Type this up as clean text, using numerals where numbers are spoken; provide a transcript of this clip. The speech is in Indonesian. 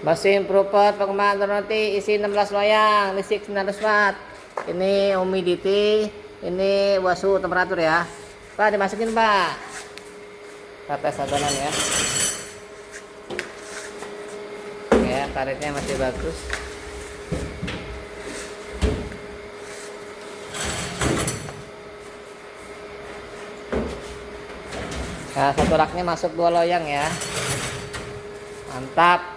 Mesin Propet pengembangan nanti isi 16 loyang, listrik 900 watt. Ini humidity, ini suhu temperatur ya. Pak, dimasukin Pak. Kita tes adonan ya. Ya, karetnya masih bagus. Nah, satu raknya masuk 2 loyang ya. Mantap.